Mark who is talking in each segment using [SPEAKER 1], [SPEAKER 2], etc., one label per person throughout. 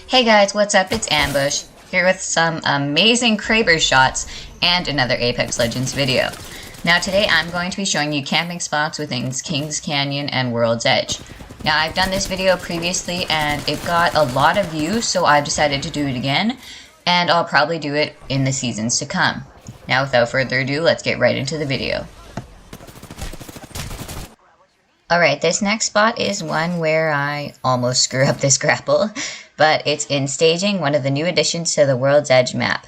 [SPEAKER 1] Hey guys, what's up? It's Ambush, here with some amazing Kraber shots and another Apex Legends video. Now today I'm going to be showing you camping spots within Kings Canyon and World's Edge. Now I've done this video previously and it got a lot of views, so I've decided to do it again, and I'll probably do it in the seasons to come. Now without further ado, let's get right into the video. Alright, this next spot is one where I almost screw up this grapple, but it's in staging, one of the new additions to the World's Edge map.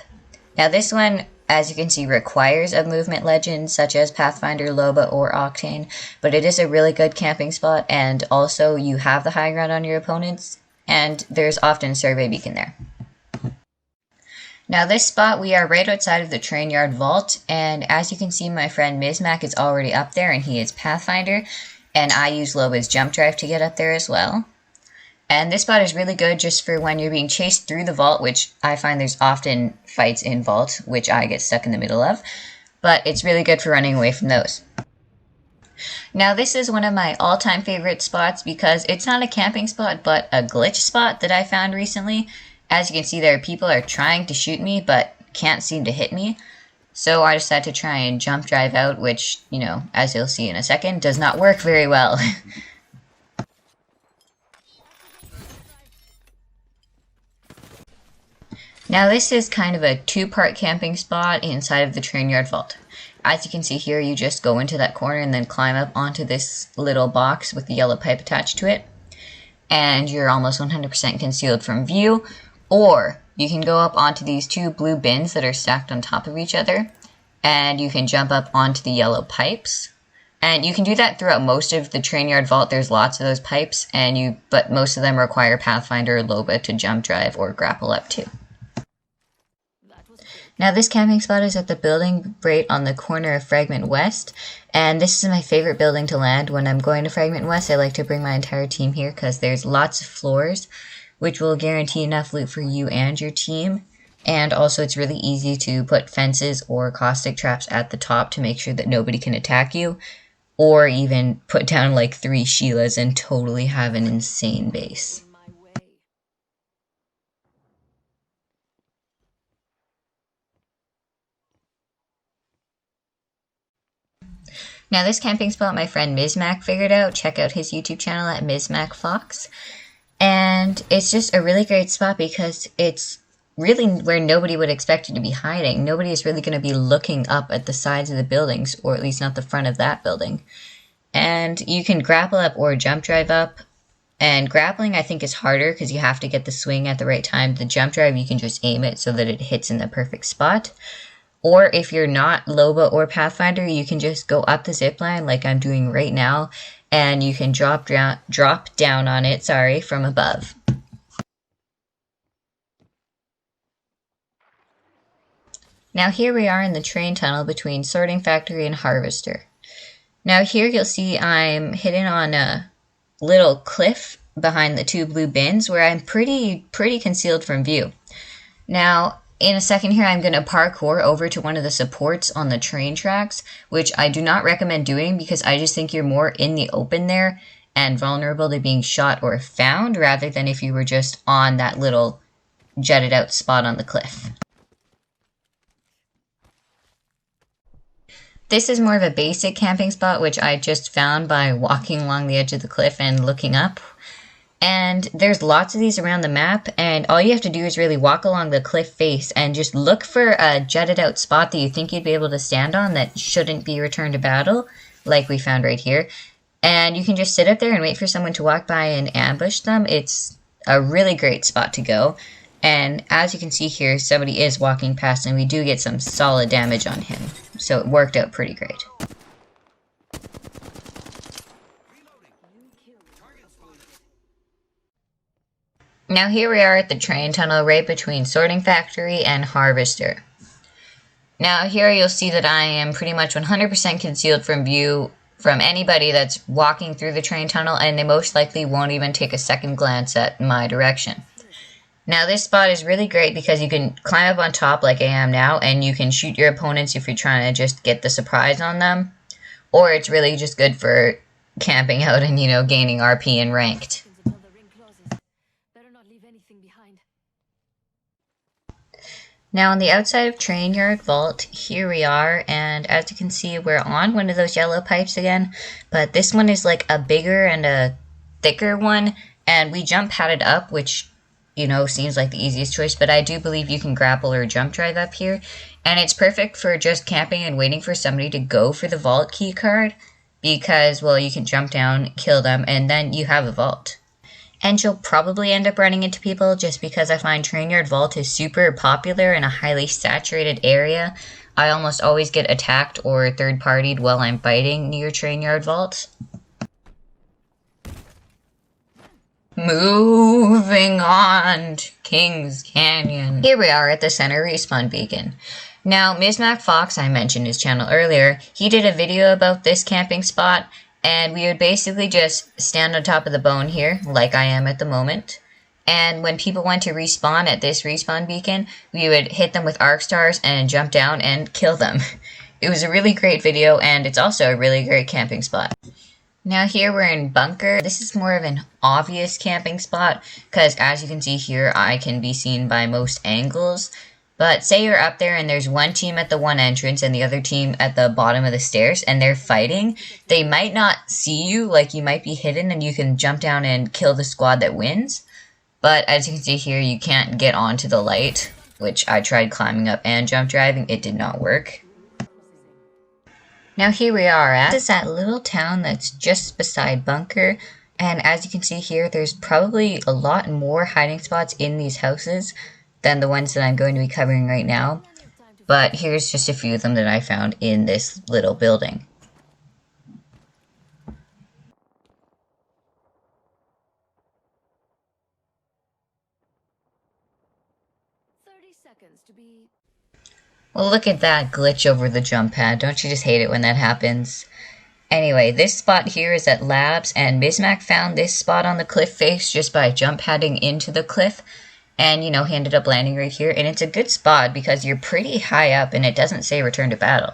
[SPEAKER 1] Now this one, as you can see, requires a movement legend such as Pathfinder, Loba, or Octane, but it is a really good camping spot, and also you have the high ground on your opponents, and there's often a survey beacon there. Now this spot, we are right outside of the train yard vault, and as you can see, my friend Mizmac is already up there, and he is Pathfinder, and I use Loba's jump drive to get up there as well. And this spot is really good just for when you're being chased through the vault, which I find there's often fights in vault, which I get stuck in the middle of, but it's really good for running away from those. Now this is one of my all-time favorite spots because it's not a camping spot, but a glitch spot that I found recently. As you can see there, people are trying to shoot me, but can't seem to hit me. So I decided to try and jump drive out, which, you know, as you'll see in a second, does not work very well. Now this is kind of a two-part camping spot inside of the train yard vault. As you can see here, you just go into that corner and then climb up onto this little box with the yellow pipe attached to it. And you're almost 100% concealed from view. Or you can go up onto these two blue bins that are stacked on top of each other. And you can jump up onto the yellow pipes. And you can do that throughout most of the train yard vault. There's lots of those pipes, but most of them require Pathfinder or Loba to jump drive or grapple up to. Now this camping spot is at the building right on the corner of Fragment West, and this is my favorite building to land. When I'm going to Fragment West, I like to bring my entire team here because there's lots of floors, which will guarantee enough loot for you and your team. And also it's really easy to put fences or caustic traps at the top to make sure that nobody can attack you, or even put down like 3 Sheilas and totally have an insane base. Now this camping spot my friend Mizmac figured out. Check out his YouTube channel at MizmacFox. And it's just a really great spot because it's really where nobody would expect you to be hiding. Nobody is really going to be looking up at the sides of the buildings, or at least not the front of that building. And you can grapple up or jump drive up. And grappling I think is harder because you have to get the swing at the right time. The jump drive you can just aim it so that it hits in the perfect spot. Or if you're not Loba or Pathfinder, you can just go up the zipline like I'm doing right now, and you can drop down on it, from above. Now here we are in the train tunnel between Sorting Factory and Harvester. Now here you'll see I'm hidden on a little cliff behind the 2 blue bins where I'm pretty concealed from view. Now in a second here, I'm going to parkour over to one of the supports on the train tracks, which I do not recommend doing because I just think you're more in the open there and vulnerable to being shot or found rather than if you were just on that little jutted out spot on the cliff. This is more of a basic camping spot, which I just found by walking along the edge of the cliff and looking up. And there's lots of these around the map, and all you have to do is really walk along the cliff face and just look for a jutted out spot that you think you'd be able to stand on that shouldn't be returned to battle, like we found right here. And you can just sit up there and wait for someone to walk by and ambush them. It's a really great spot to go. And as you can see here, somebody is walking past and we do get some solid damage on him. So it worked out pretty great. Now here we are at the train tunnel right between Sorting Factory and Harvester. Now here you'll see that I am pretty much 100% concealed from view from anybody that's walking through the train tunnel, and they most likely won't even take a second glance at my direction. Now this spot is really great because you can climb up on top like I am now, and you can shoot your opponents if you're trying to just get the surprise on them. Or it's really just good for camping out and, you know, gaining RP and ranked. Now on the outside of Train Yard Vault, here we are, and as you can see, we're on one of those yellow pipes again, but this one is like a bigger and a thicker one, and we jump padded up, which, you know, seems like the easiest choice, but I do believe you can grapple or jump drive up here, and it's perfect for just camping and waiting for somebody to go for the vault key card, because, well, you can jump down, kill them, and then you have a vault. And you'll probably end up running into people just because I find Train Yard Vault is super popular in a highly saturated area. I almost always get attacked or third-partied while I'm fighting near Train Yard Vault. Moving on to Kings Canyon. Here we are at the center respawn beacon. Now, Mizmac Fox, I mentioned his channel earlier, he did a video about this camping spot, and we would basically just stand on top of the bone here, like I am at the moment. And when people went to respawn at this respawn beacon, we would hit them with arc stars and jump down and kill them. It was a really great video, and it's also a really great camping spot. Now here we're in Bunker. This is more of an obvious camping spot, because as you can see here, I can be seen by most angles. But say you're up there and there's one team at the one entrance and the other team at the bottom of the stairs and they're fighting, they might not see you, like you might be hidden and you can jump down and kill the squad that wins. But as you can see here, you can't get onto the light, which I tried climbing up and jump driving, it did not work. Now here we are at, this is that little town that's just beside Bunker, and as you can see here, there's probably a lot more hiding spots in these houses than the ones that I'm going to be covering right now, but here's just a few of them that I found in this little building. Well, look at that glitch over the jump pad. Don't you just hate it when that happens? Anyway, this spot here is at Labs, and Mizmac found this spot on the cliff face just by jump padding into the cliff. And, you know, he ended up landing right here. And it's a good spot because you're pretty high up and it doesn't say return to battle.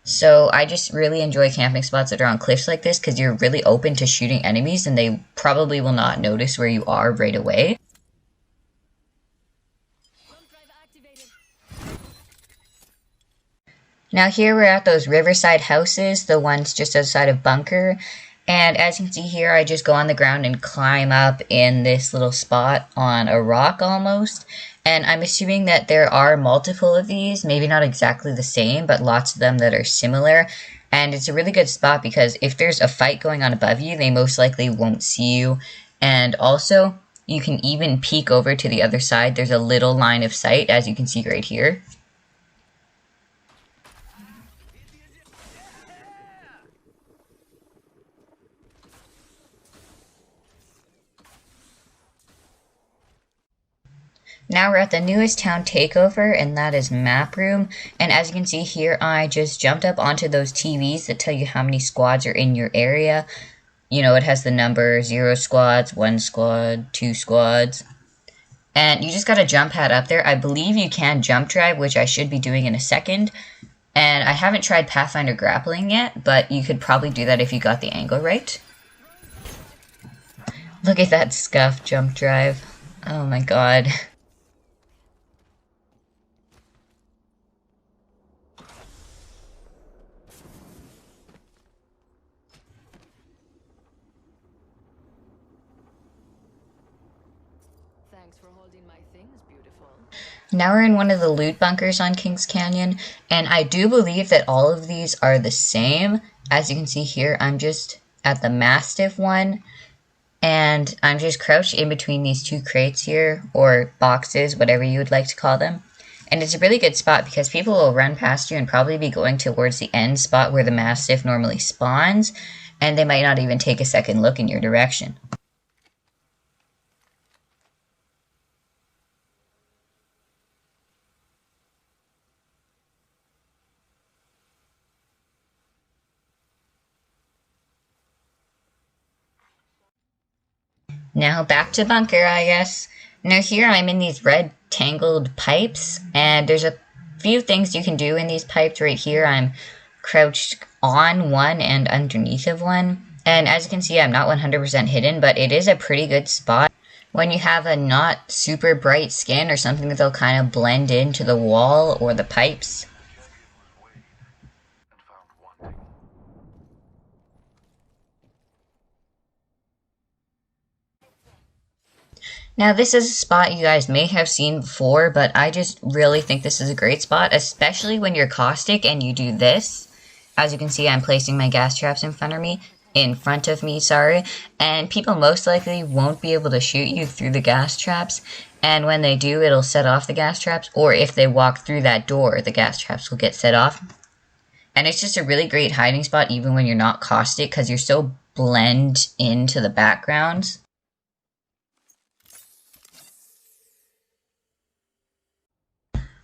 [SPEAKER 1] So I just really enjoy camping spots that are on cliffs like this because you're really open to shooting enemies and they probably will not notice where you are right away. Now here we're at those Riverside Houses, the ones just outside of Bunker. And as you can see here, I just go on the ground and climb up in this little spot on a rock almost. And I'm assuming that there are multiple of these, maybe not exactly the same, but lots of them that are similar. And it's a really good spot because if there's a fight going on above you, they most likely won't see you. And also, you can even peek over to the other side. There's a little line of sight, as you can see right here. Now we're at the newest town takeover, and that is Map Room. And as you can see here, I just jumped up onto those TVs that tell you how many squads are in your area. You know, it has the number 0 squads, 1 squad, 2 squads. And you just gotta jump pad up there. I believe you can jump drive, which I should be doing in a second. And I haven't tried Pathfinder grappling yet, but you could probably do that if you got the angle right. Look at that scuff jump drive. Oh my god. Now we're in one of the loot bunkers on Kings Canyon, and I do believe that all of these are the same. As you can see here, I'm just at the Mastiff one, and I'm just crouched in between these two crates here, or boxes, whatever you would like to call them. And it's a really good spot because people will run past you and probably be going towards the end spot where the Mastiff normally spawns, and they might not even take a second look in your direction. Now back to Bunker, I guess. Now here I'm in these red tangled pipes, and there's a few things you can do in these pipes right here. I'm crouched on one and underneath of one. And as you can see, I'm not 100% hidden, but it is a pretty good spot. When you have a not super bright skin or something, they'll kind of blend into the wall or the pipes. Now this is a spot you guys may have seen before, but I just really think this is a great spot, especially when you're caustic and you do this. As you can see, I'm placing my gas traps in front of me, sorry, and people most likely won't be able to shoot you through the gas traps, and when they do, it'll set off the gas traps, or if they walk through that door, the gas traps will get set off. And it's just a really great hiding spot even when you're not caustic, because you're so blend into the backgrounds.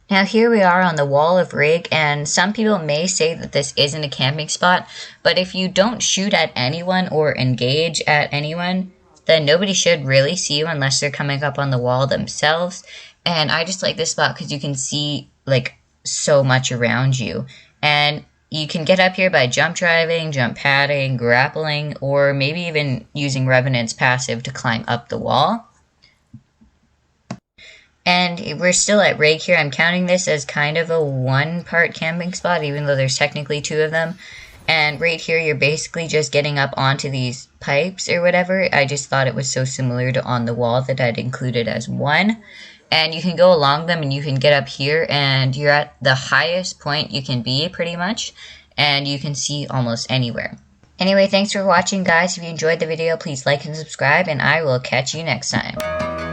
[SPEAKER 1] Now here we are on the wall of rig, and some people may say that this isn't a camping spot, but if you don't shoot at anyone or engage at anyone, then nobody should really see you unless they're coming up on the wall themselves. And I just like this spot because you can see like so much around you. And you can get up here by jump driving, jump padding, grappling, or maybe even using Revenant's passive to climb up the wall. And we're still at rig here. I'm counting this as kind of a one-part camping spot, even though there's technically two of them. And right here, you're basically just getting up onto these pipes or whatever. I just thought it was so similar to on the wall that I'd include it as one. And you can go along them and you can get up here and you're at the highest point you can be pretty much. And you can see almost anywhere. Anyway, thanks for watching, guys. If you enjoyed the video, please like and subscribe, and I will catch you next time.